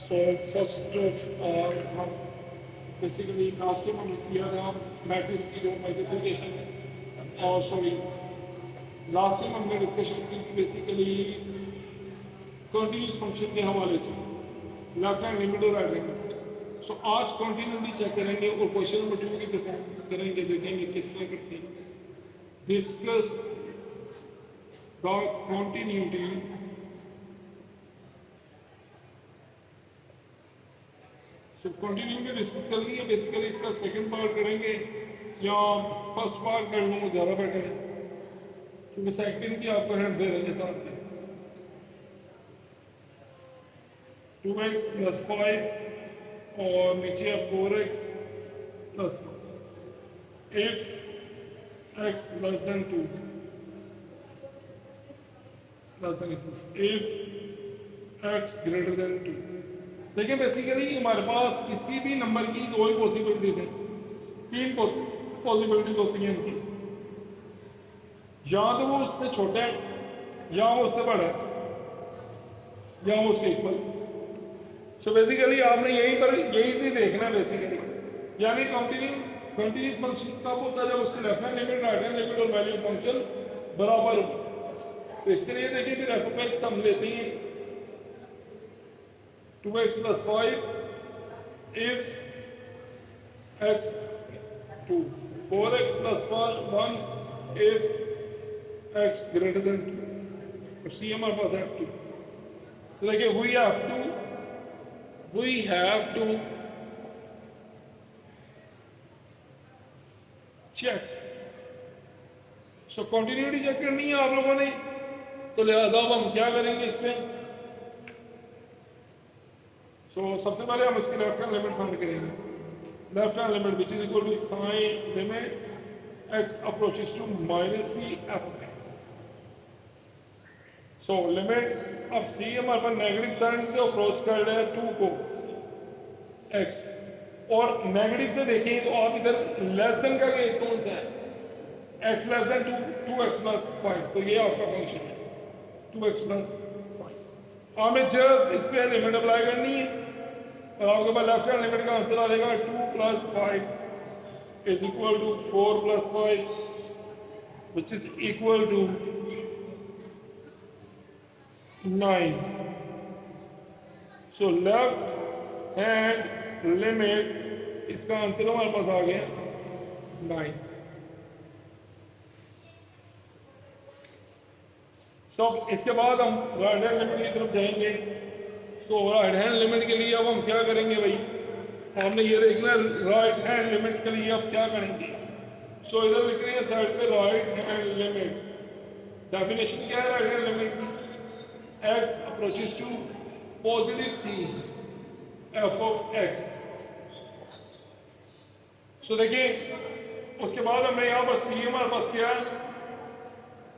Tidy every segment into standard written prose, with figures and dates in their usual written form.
So first of all हम basically last time हमने किया था मैट्रिक्स की जो मल्टीप्लिकेशन है और सॉरी लास्ट टाइम हमने डिस्कशन की थी बेसिकली कंटिन्यूस फंक्शन के हवाले से लेफ्ट हैंड लिमिट और राइट हैंड लिमिट। सो आज कंटिन्यूटी चेक करेंगे और क्वेश्चन नंबर 2 की तरफ करेंगे, देखेंगे किस तरह करते हैं। Discuss the continuity so continuity discuss कर लिया। बेसिकली इसका सेकंड पार्ट करेंगे या फर्स्ट पार्ट कर लूँ ज़्यादा बेटर है क्योंकि सेकंड की आपको हेल्प दे रहे साथ में। 2x + 5 और नीचे 4x + 1 if x less than 2 if x greater than 2। देखिए बेसिकली हमारे पास किसी भी नंबर की दो ही पॉसिबिलिटीज हैं, तीन पॉसिबिलिटीज होती हैं इनकी, या तो वो उससे छोटा है या वो उससे बड़ा है या वो उसके इक्वल। सो बेसिकली आपने यहीं पर यही से देखना है बेसिकली, यानी कंटिन्यूस फंक्शन कब होता है जब उसकी left hand limit right hand limit और वैल्यू फंक्शन बराबर हो। तो इसके लिए देखिए फिर एफ ऑफ एक्स हम लेते हैं 2x + 5 if x 2 4x + 1 if x greater than 2 और सी हमारे पास है 2। तो देखिए we have to check। So continuity check करनी है आप लोगों ने, तो लिहाजा अब हम क्या करेंगे इसमें। सो सबसे पहले हम इसकी लेफ्ट हैंड लिमिट फाइंड करेंगे। Left hand limit which is equal to sine limit x approaches to -c f of x। So limit अब c हमारे पास नेगेटिव साइन से अप्रोच कर रहा है 2 को x, और नेगेटिव से देखिए तो आप इधर लेस देन का केस कौन सा है, x लेस देन 2x + 5। तो ये आपका फंक्शन है 2x + 5। हमें जस्ट इस पे लिमिट अप्लाई करनी है और आपके पास लेफ्ट हैंड लिमिट का आंसर आ जाएगा 2 + 5 is equal to 4 + 5 which is equal to 9। So left hand limit इसका आंसर हमारे पास आ गया 9। सो इसके बाद हम राइट हैंड लिमिट की तरफ जाएंगे। सो राइट हैंड लिमिट के लिए अब हम क्या करेंगे भाई, हमने ये देखना है राइट हैंड लिमिट के लिए अब क्या करेंगे। सो इधर लिख रहे हैं साइड पे राइट हैंड लिमिट। डेफिनेशन क्या है राइट हैंड लिमिट की, x approaches to positive c f of x। So देखिए उसके बाद हमें यहाँ पर c हमारे पास क्या है,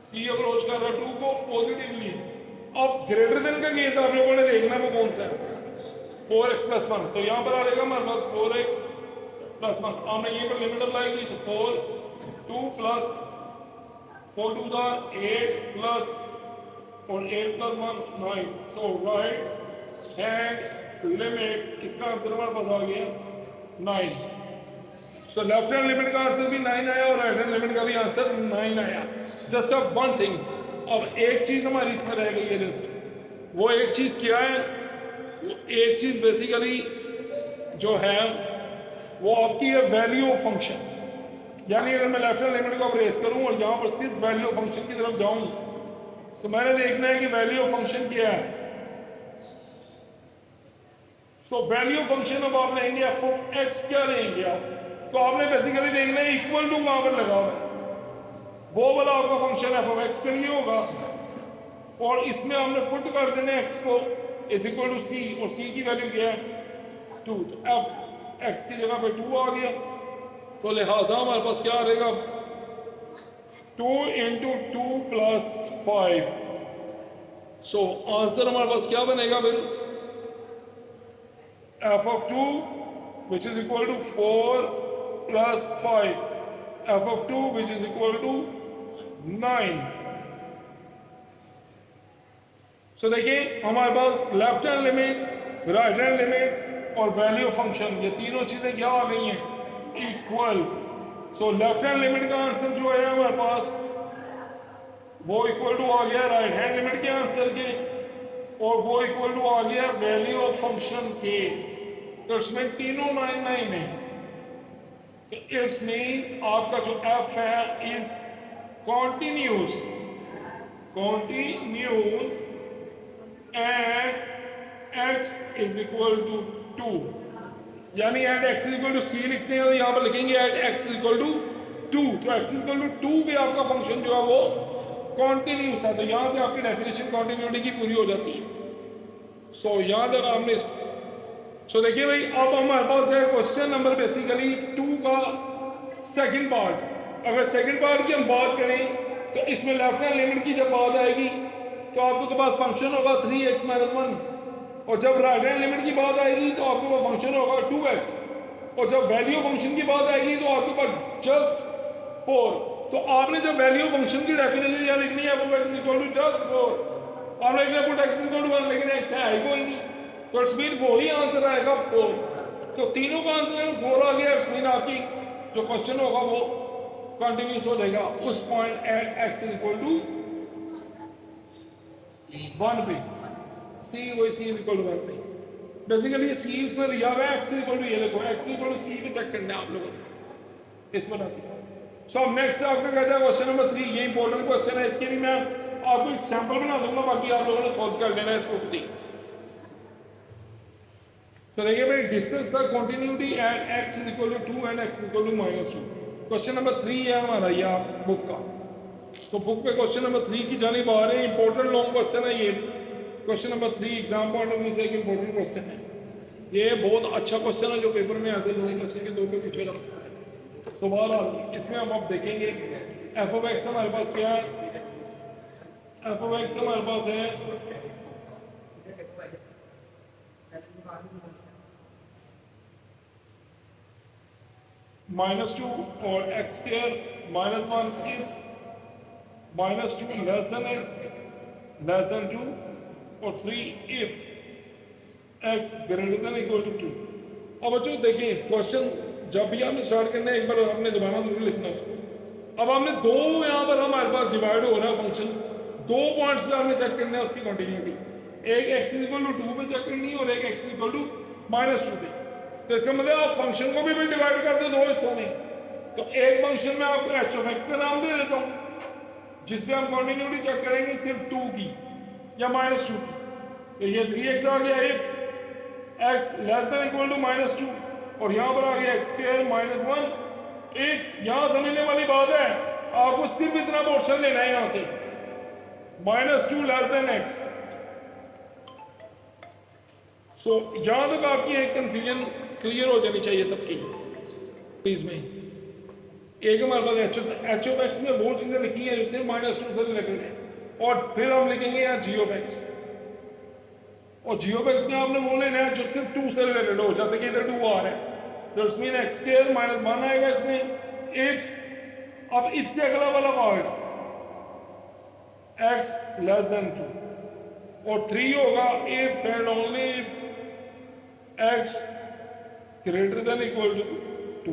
c अप्रोच कर रहा है 2 को पॉजिटिवली। अब ग्रेटर देन का केस आप लोगों ने देखना है वो कौन सा है, 4x + 1। तो यहाँ पर आ जाएगा हमारे पास 4x + 1। हमने ये पर लिमिट अप्लाई की तो 4 2 + 4 2 था 8 प्लस और 8 + 1 9। सो राइट हैंड लिमिट इसका आंसर हमारे पास आ गया 9। सो लेफ्ट हैंड लिमिट का आंसर भी 9 आया और राइट हैंड लिमिट का भी आंसर 9 आया। जस्ट ऑफ वन थिंग, अब एक चीज हमारी इसमें रह गई है जस्ट, वो एक चीज क्या है, वो एक चीज बेसिकली जो है वो आपकी है वैल्यू ऑफ फंक्शन। यानी अगर मैं लेफ्ट हैंड लिमिट को अप्रेस करूं और यहाँ पर सिर्फ वैल्यू ऑफ फंक्शन की तरफ जाऊं तो मैंने देखना है कि वैल्यू ऑफ फंक्शन क्या है। सो वैल्यू ऑफ फंक्शन अब आप लेंगे एफ ऑफ एक्स, क्या लेंगे आप, तो आपने बेसिकली देखना है इक्वल टू वहां पर लगा हुआ है, वो वाला आपका फंक्शन एफ ऑफ एक्स के लिए होगा और इसमें हमने पुट कर देना है एक्स को इज इक्वल टू सी, और सी की वैल्यू क्या है 2। तो एफ एक्स की जगह पे 2 आ गया, तो लिहाजा हमारे पास क्या आ रहेगा 2 × 2 + 5। सो आंसर हमारे पास क्या बनेगा फिर, F of 2 which is equal to 4 + 5 F of 2 which is equal to 9। So देखिए हमारे पास left hand limit, right hand limit और वैल्यू ऑफ फंक्शन, ये तीनों चीजें क्या आ गई हैं, equal. So left hand limit का आंसर जो है हमारे पास वो इक्वल टू आ गया राइट हैंड लिमिट के आंसर के, और वो इक्वल टू आ गया वैल्यू ऑफ फंक्शन के। तो इसमें तीनों 9 है, तो इसमें आपका जो एफ है is continuous at x is equal to 2, यानी at x is equal to c लिखते हैं और यहाँ पर लिखेंगे at x is equal to 2, तो x इज इक्वल टू 2 पे आपका फंक्शन जो है वो कॉन्टिन्यूस है। तो यहाँ से आपकी डेफिनेशन कॉन्टिन्यूटी की पूरी हो जाती है। सो यहाँ तक आपने सो देखिए भाई, अब हमारे पास है क्वेश्चन नंबर बेसिकली 2 का सेकंड पार्ट। अगर सेकंड पार्ट की हम बात करें तो इसमें लेफ्ट हैंड लिमिट की जब बात आएगी तो आपके पास फंक्शन होगा 3x माइनस 1, और जब राइट हैंड लिमिट की बात आएगी तो आपके पास फंक्शन होगा 2x, और जब वैल्यू फंक्शन की बात आएगी तो आपके पास जस्ट 4। तो आपने जब वैल्यू फंक्शन की डेफिनेशन यहाँ लिखनी है वो x इक्वल टू जस्ट 4, आपने लिखना पुट x इक्वल टू 1, लेकिन x है ही कोई नहीं, तो इट्स मीन वही आंसर आएगा 4। तो तीनों का आंसर 4 आ गया, इट्स मीन आपकी जो क्वेश्चन होगा वो कंटिन्यूस हो जाएगा उस point at x is equal to 1 पे, c वही c इज इक्वल टू 1 पे। बेसिकली c इसमें दिया हुआ है x इज इक्वल टू, ये देखो x is equal to c पे चेक करना है आप लोगों ने इस वजह से। सो नेक्स्ट आपका कहता है क्वेश्चन नंबर 3, ये इंपॉर्टेंट क्वेश्चन है, इसके भी मैं आपको एक सैंपल बना दूंगा, बाकी आप लोगों ने सॉल्व कर लेना है इसको खुद ही। तो देखिए भाई, discuss the continuity at x is equal to 2 and x is equal to -2। Question number 3 है हमारा ये बुक का। तो बुक पे क्वेश्चन नंबर 3 की जानिब आ रहे हैं, इंपॉर्टेंट लॉन्ग क्वेश्चन है ये। Question number 3 exam point of view से एक इंपॉर्टेंट क्वेश्चन है, ये बहुत अच्छा क्वेश्चन है जो पेपर में ऐसे लोग क्वेश्चन के 2 पे पूछे जाते हैं। तो बहरहाल इसमें हम अब देखेंगे एफ ऑफ एक्स हमारे पास क्या है, एफ ऑफ एक्स हमारे पास है -2 और x square -1 if -2 less than x less than 2 और 3 if x greater than equal to 2। अब बच्चों देखिए, क्वेश्चन जब भी आपने स्टार्ट करना है एक बार आपने दोबारा जरूर लिखना उसको। अब हमने दो यहाँ पर हमारे पास डिवाइड हो रहा है फंक्शन, 2 पॉइंट्स पे आपने चेक करना है उसकी कंटिन्यूटी, एक x इज इक्वल टू 2 पे चेक करनी है और एक x इज इक्वल टू -2 पे। तो इसका मतलब आप फंक्शन को भी डिवाइड कर दो 2 हिस्सों में। तो एक फंक्शन में आपको h ऑफ x का नाम दे देता हूँ जिसपे हम कंटिन्यूटी चेक करेंगे सिर्फ 2 की या -2 की। तो ये 3x आ गया if x less than equal to -2, और यहाँ पर आ गया x स्क्वायर -1 इफ, यहाँ समझने वाली बात है आपको सिर्फ इतना पोर्शन लेना है यहाँ से -2 लेस देन x। सो यहाँ तक आपकी एक कंफ्यूजन क्लियर हो जानी चाहिए सबकी प्लीज में। एक हमारे पास एच ऑफ एक्स में वो चीजें लिखी हैं जिससे -2 से रिलेटेड है, और फिर हम लिखेंगे यहाँ g ऑफ x, और g ऑफ x में आपने वो लेना है जो सिर्फ 2 से रिलेटेड हो, जैसे कि इधर 2 आ रहा है तो इसमें x स्क्वायर -1 आएगा इसमें इफ, अब इससे अगला वाला पार्ट x लेस देन 2, और 3 होगा if and only if x greater than equal to 2।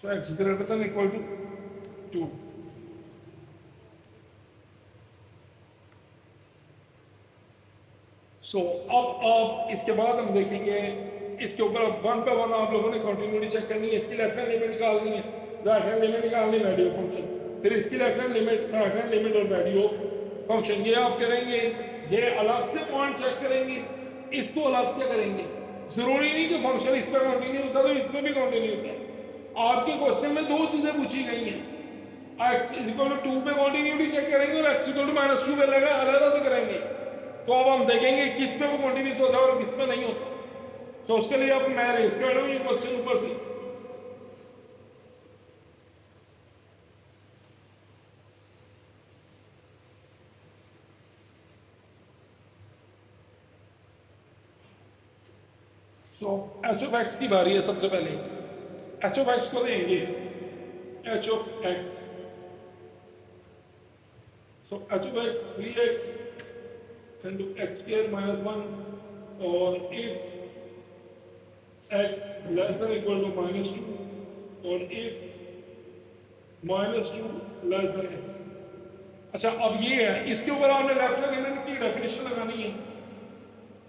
So x greater than equal to 2। So अब आप इसके बाद हम देखेंगे इसके ऊपर अब 1 पे 1 आप लोगों ने कंटिन्यूटी चेक करनी है, इसकी लेफ्ट हैंड लिमिट निकालनी है, राइट हैंड लिमिट निकालनी है, वैल्यू ऑफ फंक्शन, फिर इसकी left hand limit, right hand limit और वैल्यू ऑफ फंक्शन, ये आप करेंगे। ये अलग से पॉइंट चेक करेंगे, इसको अलग से करेंगे। जरूरी नहीं कि फंक्शन इस पर कंटिन्यूस है तो इसमें भी कंटिन्यूस है। आपके क्वेश्चन में 2 चीजें पूछी गई हैं, x इक्वल टू 2 पे कंटिन्यूटी चेक करेंगे और x इक्वल टू -2 पे लगा अलग से करेंगे। तो अब हम देखेंगे किस पे वो कंटिन्यूस होता है और किस पे नहीं होता। तो उसके लिए अब मैं रेस कर रहा हूँ ये क्वेश्चन ऊपर से। सो एच ऑफ एक्स की बारी है। सबसे पहले एच ऑफ एक्स को देंगे h of x. So h of x 3x into x square minus 1, or if x less than equal to minus 2, or if minus 2 less than x. अच्छा, अब ये है, इसके ऊपर आपने लेफ्ट हैंड लिमिट की डेफिनेशन लगानी है,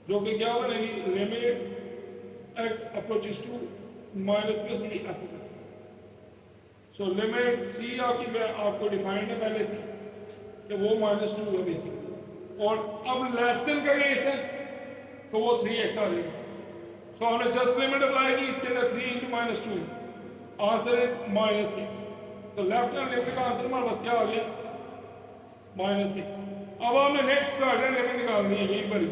जो कि क्या बनेगी, limit x approaches to minus में C F of X. So limit C आपको डिफाइंड है पहले से कि वो माइनस 2 है बेसिकली, और अब लेस देन का केस है तो वो 3x आ जाएगा. सो हमने जस्ट लिमिट अप्लाई की, इसके अंदर 3 into minus 2, answer is minus 6. तो लेफ्ट हैंड लिमिट का आंसर हमारे पास क्या आ गया, माइनस 6. अब हमने नेक्स्ट राइट हैंड लिमिट निकालनी है यहीं पर ही,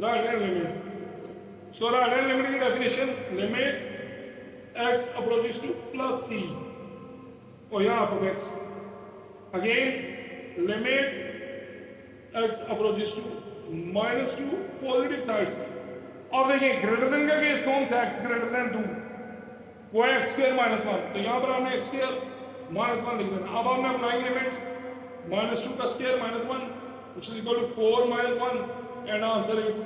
right hand limit. So right hand limit की definition, limit x approaches to plus c, और यहाँ F of x, again limit x approaches to minus 2 positive side से. अब देखिए ग्रेटर देन का केस कौन सा, x ग्रेटर देन 2, वो है x स्क्वायर माइनस 1. तो यहाँ पर हमने x स्क्वायर माइनस 1 लिख देना. अब हमने अप्लाई लिमिट माइनस 2 का square minus 1 which is equal to 4 minus 1, and answer is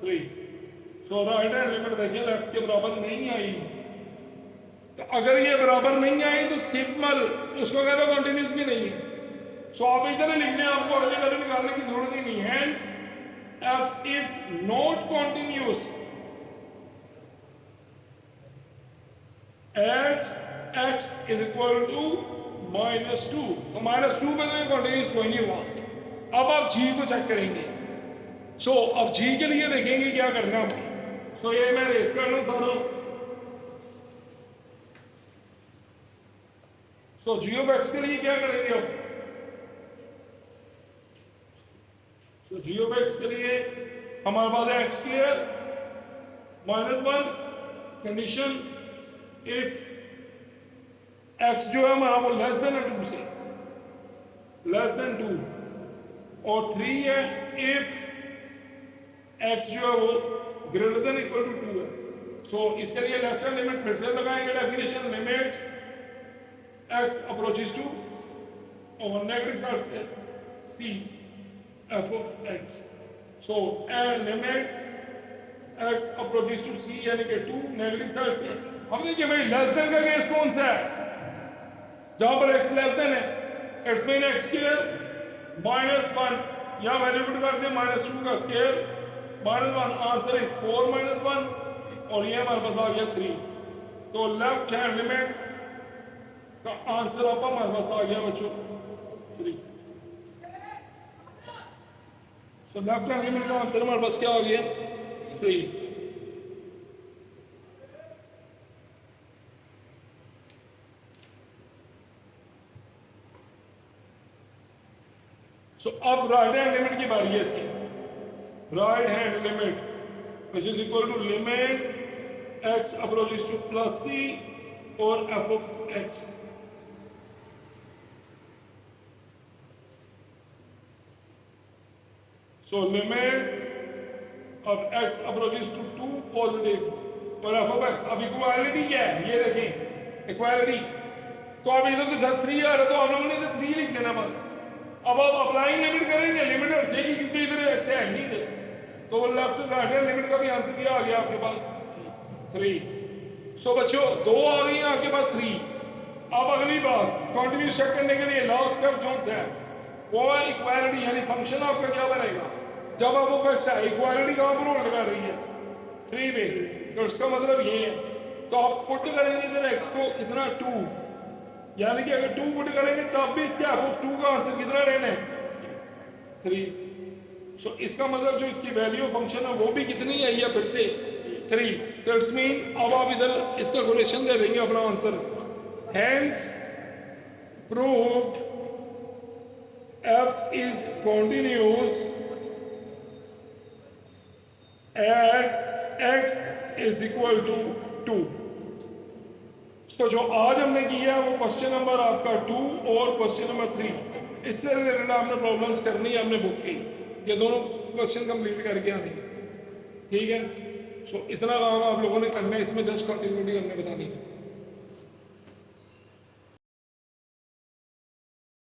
3. So right hand limit देखिए लेफ्ट के बराबर नहीं आई. तो अगर ये बराबर नहीं आई तो सिंपल उसको कहते हैं कंटिन्यूस भी नहीं है. सो आप इधर लिखने, आपको अगले वैल्यू निकालने की जरूरत ही नहीं. Hence f is not continuous as x is equal to minus 2. तो माइनस 2 पे तो ये कंटिन्यूस कोई नहीं हुआ. अब आप g को चेक करेंगे. सो अब g के लिए देखेंगे क्या करना है. सो ये मैं रेस कर लूं थोड़ा. सो g ऑफ x के लिए क्या करेंगे अब. सो g ऑफ x के लिए हमारे पास है x square minus 1, condition if x जो है हमारा वो लेस देन 2 से, लेस देन 2, और 3 है इफ x जो है वो ग्रेटर देन इक्वल टू 2 है. सो इसके लिए लेफ्ट हैंड लिमिट फिर से लगाएंगे definition, limit x approaches to और नेगेटिव साइड से c f of x. So limit x approaches to c यानी कि 2 नेगेटिव साइड से. हम देखिए भाई लेस देन का केस कौन सा है, जहां पर x लेस देन है, it's mean x square minus 1, या वैल्यू पुट कर दें माइनस 2 का square minus 1, answer is 4 minus 1, और ये हमारे पास आ गया 3. तो लेफ्ट हैंड लिमिट का आंसर अब हमारे पास आ गया बच्चों 3. सो लेफ्ट हैंड लिमिट का आंसर हमारे पास क्या आ गया, 3. सो अब राइट हैंड लिमिट की बारी है इसकी. Right hand limit which is equal to limit x approaches to plus c और f of x. So limit अब x अप्रोचेस टू 2 पॉजिटिव और f ऑफ x. अब इक्वालिटी क्या है ये देखें, इक्वालिटी. तो अब इधर तो जस्ट 3 आ रहा है, तो आप लोगों ने इधर 3 लिख देना बस. अब आप अप्लाइंग लिमिट करेंगे, लिमिट हट जाएगी क्योंकि इधर x है नहीं थे, तो लेफ्ट राइट हैंड लिमिट का भी आंसर क्या आ गया आपके पास, 3. सो बच्चों 2 आ गई है आपके पास 3. अब अगली बात कंटिन्यूस चेक करने के लिए लास्ट स्टेप जो है वो है इक्वालिटी, यानी फंक्शन आपका क्या बनेगा जब आप वो x है. इक्वालिटी कहाँ पर होल्ड कर रही है, 3 पे. तो इसका मतलब ये है, तो आप पुट करेंगे इधर x को इतना 2, यानी कि अगर 2 पुट करेंगे तब भी इसके f ऑफ 2 का आंसर कितना लेना है, 3. सो इसका मतलब जो इसकी वैल्यू फंक्शन है वो भी कितनी आई है फिर से 3. दैट्स मीन अब आप इधर इसका कोलेशन दे देंगे अपना answer. Hence proved f is continuous at x is equal to 2. तो जो आज हमने किया है वो क्वेश्चन नंबर आपका 2 और क्वेश्चन नंबर 3, इससे रिलेटेड आपने प्रॉब्लम्स करनी है, हमने बुक की, ये दोनों क्वेश्चन कंप्लीट करके आनी, ठीक है. सो इतना काम आप लोगों ने करना है, इसमें जस्ट कंटिन्यूटी हमने बतानी है.